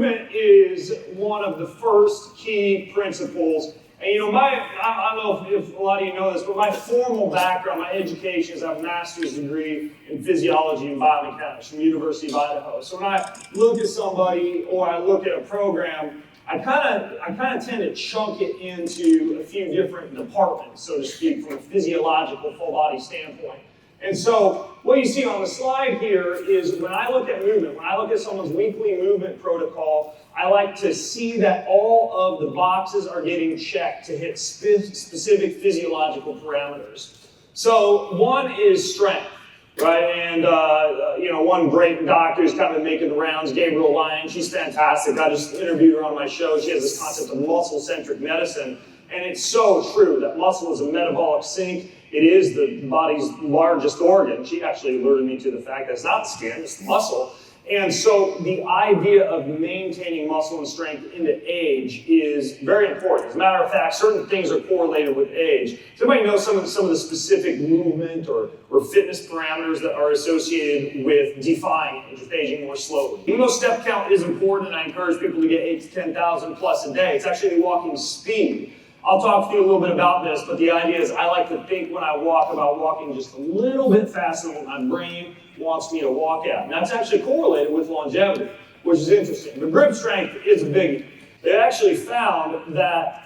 movement is one of the first key principles. And you know, I don't know if a lot of you know this, but my formal background, my education is I have a master's degree in physiology and biomechanics from the University of Idaho. So when I look at somebody or I look at a program, I kind of tend to chunk it into a few different departments, so to speak, from a physiological full body standpoint. And so what you see on the slide here is when I look at movement, when I look at someone's weekly movement protocol, I like to see that all of the boxes are getting checked to hit specific physiological parameters. So one is strength, right? And you know, one great doctor who's kind of making the rounds, Gabriel Lyon, she's fantastic. I just interviewed her on my show. She has this concept of muscle-centric medicine, and it's so true that muscle is a metabolic sink. It is the body's largest organ. She actually alerted me to the fact that it's not skin, it's muscle. And so the idea of maintaining muscle and strength into age is very important. As a matter of fact, certain things are correlated with age. Does anybody know some of the specific movement or fitness parameters that are associated with defying age, with aging more slowly? Even though step count is important, and I encourage people to get 8,000 to 10,000 plus a day, it's actually walking speed. I'll talk to you a little bit about this, but the idea is I like to think when I walk about walking just a little bit faster than my brain wants me to walk at. And that's actually correlated with longevity, which is interesting. But grip strength is a biggie. They actually found that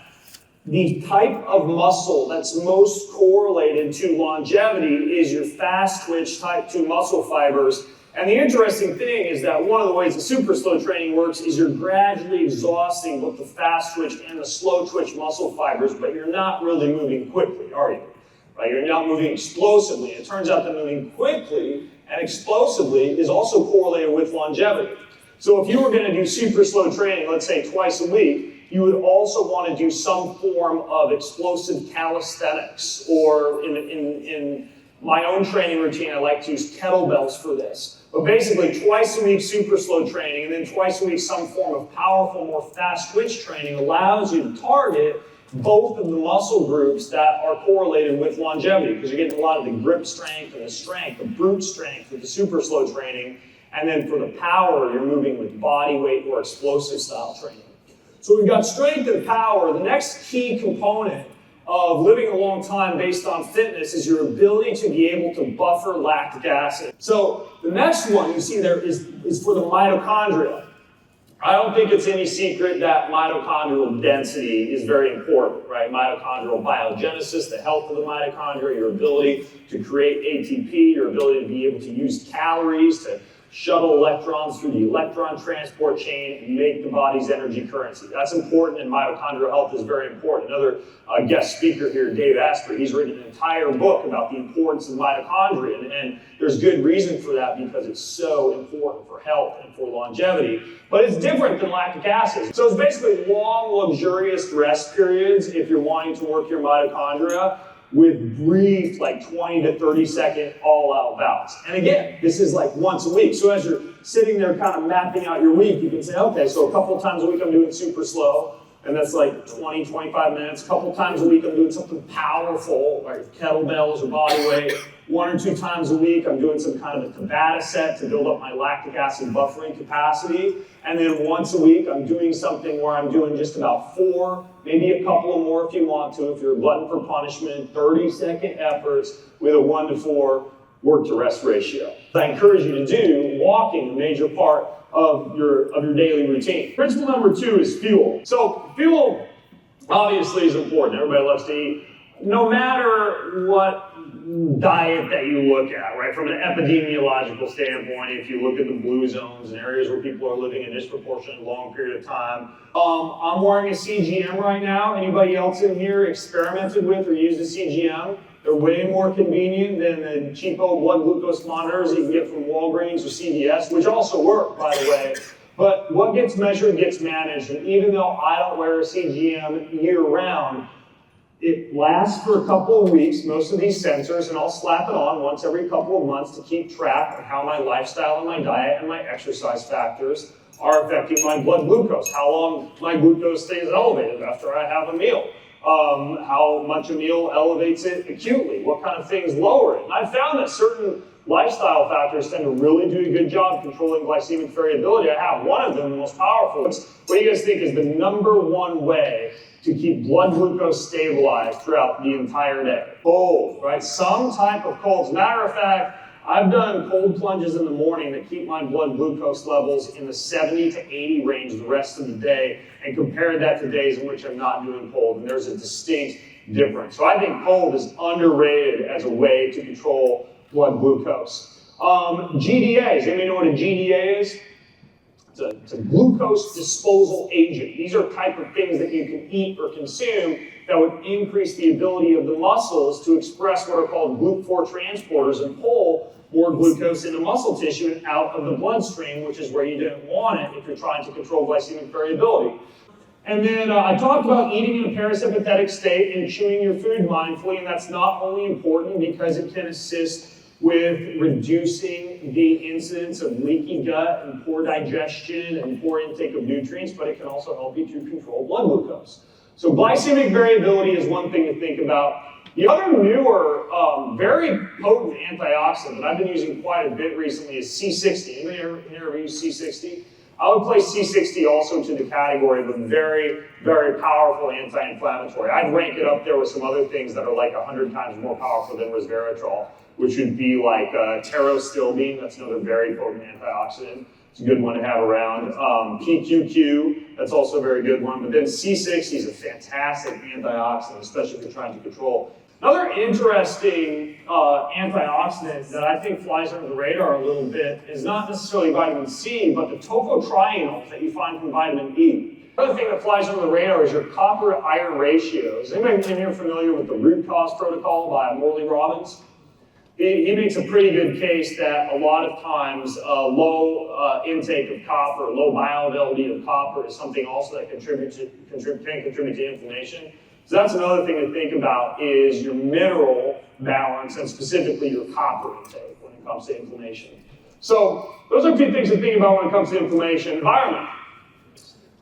the type of muscle that's most correlated to longevity is your fast twitch type 2 muscle fibers. And the interesting thing is that one of the ways the super slow training works is you're gradually exhausting both the fast twitch and the slow twitch muscle fibers, but you're not really moving quickly, are you? Right? You're not moving explosively. It turns out that moving quickly and explosively is also correlated with longevity. So if you were going to do super slow training, let's say twice a week, you would also want to do some form of explosive calisthenics, or in my own training routine, I like to use kettlebells for this. But basically, twice a week super slow training, and then twice a week some form of powerful, more fast twitch training allows you to target both of the muscle groups that are correlated with longevity, because you're getting a lot of the grip strength and the strength, the brute strength with the super slow training, and then for the power, you're moving with body weight or explosive style training. So we've got strength and power. The next key component of living a long time based on fitness is your ability to be able to buffer lactic acid. So the next one you see there is for the mitochondria. I don't think it's any secret that mitochondrial density is very important, right? Mitochondrial biogenesis, the health of the mitochondria, your ability to create ATP, your ability to be able to use calories to shuttle electrons through the electron transport chain and make the body's energy currency. That's important, and mitochondrial health is very important. Another guest speaker here, Dave Asprey, he's written an entire book about the importance of mitochondria, and there's good reason for that because it's so important for health and for longevity. But it's different than lactic acid. So it's basically long, luxurious rest periods if you're wanting to work your mitochondria, with brief, like 20 to 30 second all-out bouts. And again, this is like once a week. So as you're sitting there kind of mapping out your week, you can say, okay, so a couple times a week I'm doing super slow, and that's like 20, 25 minutes. A couple times a week I'm doing something powerful, like kettlebells or body weight. 1 or 2 times a week I'm doing some kind of a Tabata set to build up my lactic acid buffering capacity. And then once a week I'm doing something where I'm doing just about 4, maybe a couple of more if you want to, if you're a glutton for punishment, 30-second efforts with a 1 to 4 work to rest ratio. I encourage you to do walking, a major part of your daily routine. Principle number 2 is fuel. So fuel obviously is important. Everybody loves to eat. No matter what diet that you look at, right? From an epidemiological standpoint, if you look at the blue zones and areas where people are living a disproportionately long period of time. I'm wearing a CGM right now. Anybody else in here experimented with or used a CGM? They're way more convenient than the cheapo blood glucose monitors you can get from Walgreens or CVS, which also work, by the way. But what gets measured gets managed, and even though I don't wear a CGM year-round, it lasts for a couple of weeks, most of these sensors, and I'll slap it on once every couple of months to keep track of how my lifestyle and my diet and my exercise factors are affecting my blood glucose, how long my glucose stays elevated after I have a meal, how much a meal elevates it acutely, what kind of things lower it. And I've found that certain lifestyle factors tend to really do a good job controlling glycemic variability. I have one of them, the most powerful. What do you guys think is the #1 way to keep blood glucose stabilized throughout the entire day? Cold, right? Some type of cold. As a matter of fact, I've done cold plunges in the morning that keep my blood glucose levels in the 70 to 80 range the rest of the day, and compared that to days in which I'm not doing cold, and there's a distinct difference. So I think cold is underrated as a way to control blood glucose. GDAs, anybody know what a GDA is? It's a glucose disposal agent. These are type of things that you can eat or consume that would increase the ability of the muscles to express what are called GLUT4 transporters and pull more glucose into muscle tissue and out of the bloodstream, which is where you don't want it if you're trying to control glycemic variability. And then I talked about eating in a parasympathetic state and chewing your food mindfully, and that's not only important because it can assist with reducing the incidence of leaky gut and poor digestion and poor intake of nutrients, but it can also help you to control blood glucose. So glycemic variability is one thing to think about. The other newer, very potent antioxidant that I've been using quite a bit recently is C60. Anybody ever use C60? I would place C60 also into the category of a very, very powerful anti-inflammatory. I'd rank it up there with some other things that are like 100 times more powerful than resveratrol, which would be like pterostilbene. That's another very potent antioxidant. It's a good one to have around. PQQ, that's also a very good one. But then C60 is a fantastic antioxidant, especially if you're trying to control. Another interesting antioxidant that I think flies under the radar a little bit is not necessarily vitamin C, but the tocotrienols that you find from vitamin E. Another thing that flies under the radar is your copper to iron ratios. Anybody in here familiar with the root cause protocol by Morley Robbins? He makes a pretty good case that a lot of times low intake of copper, low bioavailability of copper is something also that can contribute to inflammation. So that's another thing to think about is your mineral balance and specifically your copper intake when it comes to inflammation. So those are a few things to think about when it comes to inflammation. Environment.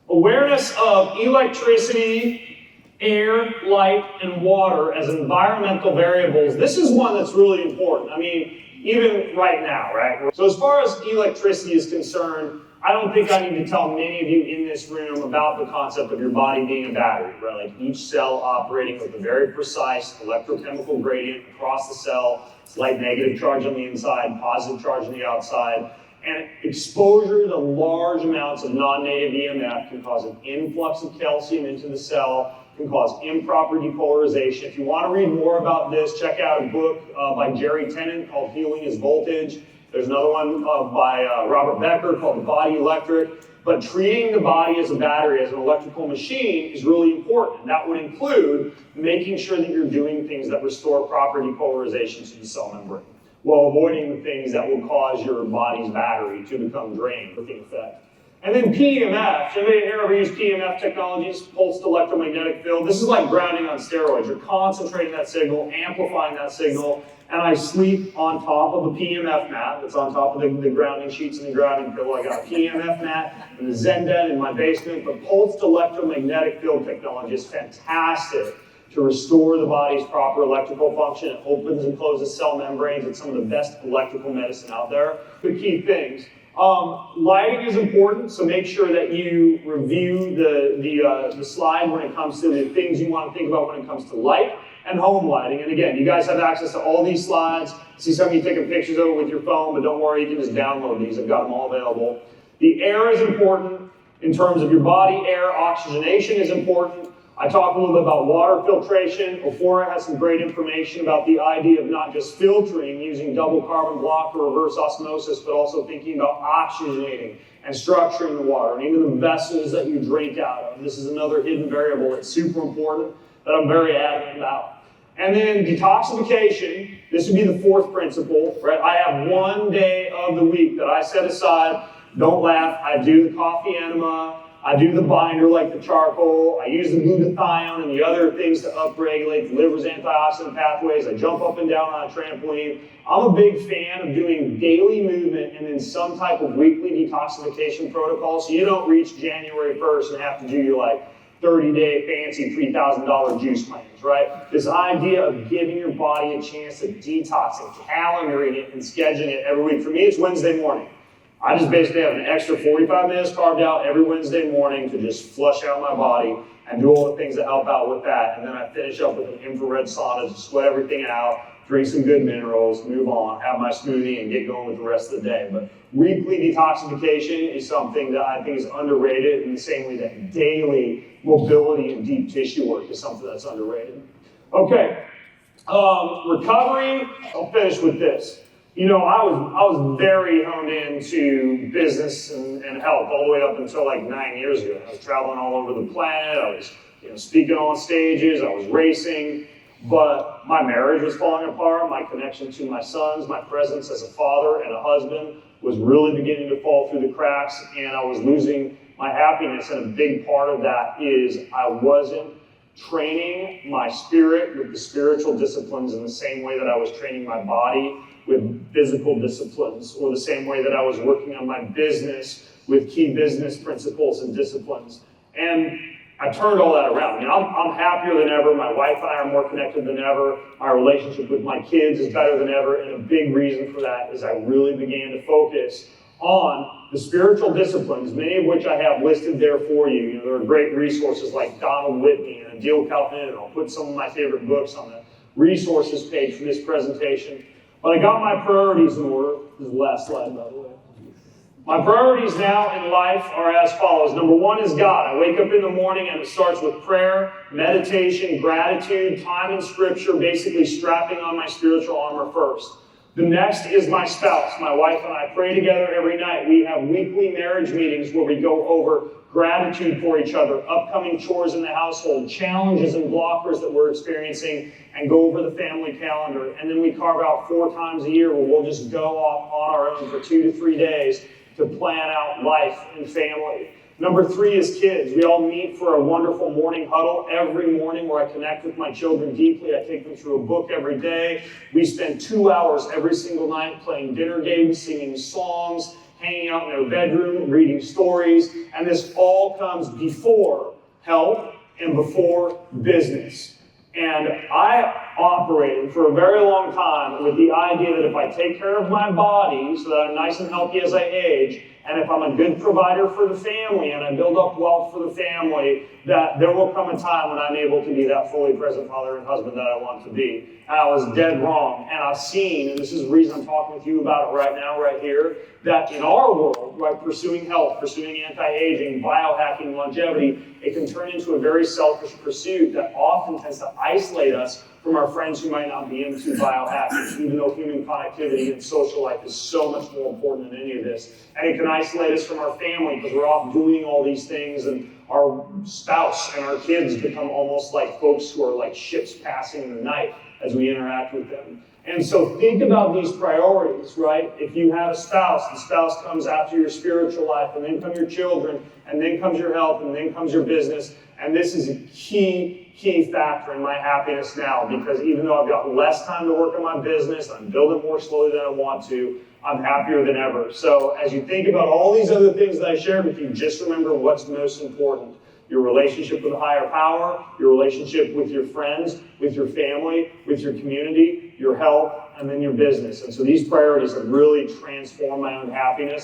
Awareness of electricity, air, light, and water as environmental variables. This is one that's really important. I mean, even right now, right? So as far as electricity is concerned, I don't think I need to tell many of you in this room about the concept of your body being a battery, right? Like each cell operating with a very precise electrochemical gradient across the cell, slight negative charge on the inside, positive charge on the outside, and exposure to large amounts of non-native EMF can cause an influx of calcium into the cell, can cause improper depolarization. If you want to read more about this, check out a book by Jerry Tennant called Healing is Voltage. There's another one by Robert Becker called The Body Electric. But treating the body as a battery, as an electrical machine, is really important. And that would include making sure that you're doing things that restore proper depolarization to the cell membrane, while avoiding the things that will cause your body's battery to become drained with the effect. And then PEMF. Anybody here ever use PEMF technologies? Pulsed electromagnetic field. This is like grounding on steroids. You're concentrating that signal, amplifying that signal, and I sleep on top of a PEMF mat that's on top of the grounding sheets and the grounding pillow. I got a PEMF mat and the Zen den in my basement, but pulsed electromagnetic field technology is fantastic to restore the body's proper electrical function. It opens and closes cell membranes. It's some of the best electrical medicine out there. The key things. Lighting is important, so make sure that you review the slide when it comes to the things you want to think about when it comes to light and home lighting. And again, you guys have access to all these slides. I see some of you taking pictures of it with your phone, but don't worry, you can just download these. I've got them all available. The air is important in terms of your body air. Oxygenation is important. I talked a little bit about water filtration. Ophora has some great information about the idea of not just filtering using double carbon block or reverse osmosis, but also thinking about oxygenating and structuring the water, and even the vessels that you drink out of. This is another hidden variable that's super important that I'm very adamant about. And then detoxification, this would be the fourth principle, right? I have one day of the week that I set aside. Don't laugh, I do the coffee enema, I do the binder like the charcoal, I use the glutathione and the other things to upregulate the liver's antioxidant pathways, I jump up and down on a trampoline. I'm a big fan of doing daily movement and then some type of weekly detoxification protocol, so you don't reach January 1st and have to do your like 30-day fancy $3,000 juice plans, right? This idea of giving your body a chance to detox and calendaring it and scheduling it every week. For me, it's Wednesday morning. I just basically have an extra 45 minutes carved out every Wednesday morning to just flush out my body and do all the things that help out with that. And then I finish up with an infrared sauna to sweat everything out, drink some good minerals, move on, have my smoothie, and get going with the rest of the day. But weekly detoxification is something that I think is underrated in the same way that daily mobility and deep tissue work is something that's underrated. Okay, recovery, I'll finish with this. You know, I was very honed into business and health all the way up until like 9 years ago. I was traveling all over the planet. I was speaking on stages. I was racing. But my marriage was falling apart. My connection to my sons, my presence as a father and a husband was really beginning to fall through the cracks, and I was losing my happiness. And a big part of that is I wasn't training my spirit with the spiritual disciplines in the same way that I was training my body with physical disciplines, or the same way that I was working on my business with key business principles and disciplines. And I turned all that around. I mean, I'm happier than ever. My wife and I are more connected than ever. My relationship with my kids is better than ever. And a big reason for that is I really began to focus on the spiritual disciplines, many of which I have listed there for you. You know, there are great resources like Donald Whitney and Adil Kalpin, and I'll put some of my favorite books on the resources page for this presentation. But I got my priorities in order. This is the last slide, by the way. My priorities now in life are as follows. Number one is God. I wake up in the morning and it starts with prayer, meditation, gratitude, time in scripture, basically strapping on my spiritual armor first. The next is my spouse. My wife and I pray together every night. We have weekly marriage meetings where we go over gratitude for each other, upcoming chores in the household, challenges and blockers that we're experiencing, and go over the family calendar. And then we carve out 4 times a year where we'll just go off on our own for 2 to 3 days to plan out life and family. Number 3 is kids. We all meet for a wonderful morning huddle every morning where I connect with my children deeply. I take them through a book every day. We spend 2 hours every single night playing dinner games, singing songs, hanging out in their bedroom, reading stories, and this all comes before health and before business. And I operated for a very long time with the idea that if I take care of my body so that I'm nice and healthy as I age, and if I'm a good provider for the family and I build up wealth for the family, that there will come a time when I'm able to be that fully present father and husband that I want to be. And I was dead wrong. And I've seen, and this is the reason I'm talking with you about it right now, right here, that in our world, right, pursuing health, pursuing anti-aging, biohacking, longevity, it can turn into a very selfish pursuit that often tends to isolate us from our friends who might not be into biohacking, even though human connectivity and social life is so much more important than any of this. And it can isolate us from our family because we're off doing all these things, and our spouse and our kids become almost like folks who are like ships passing in the night as we interact with them. And so think about these priorities, right? If you have a spouse, the spouse comes after your spiritual life, and then come your children, and then comes your health, and then comes your business. And this is a key factor in my happiness now, because even though I've got less time to work on my business, I'm building more slowly than I want to, I'm happier than ever. So as you think about all these other things that I shared with you, just remember what's most important. Your relationship with a higher power, your relationship with your friends, with your family, with your community, your health, and then your business. And so these priorities have really transformed my own happiness.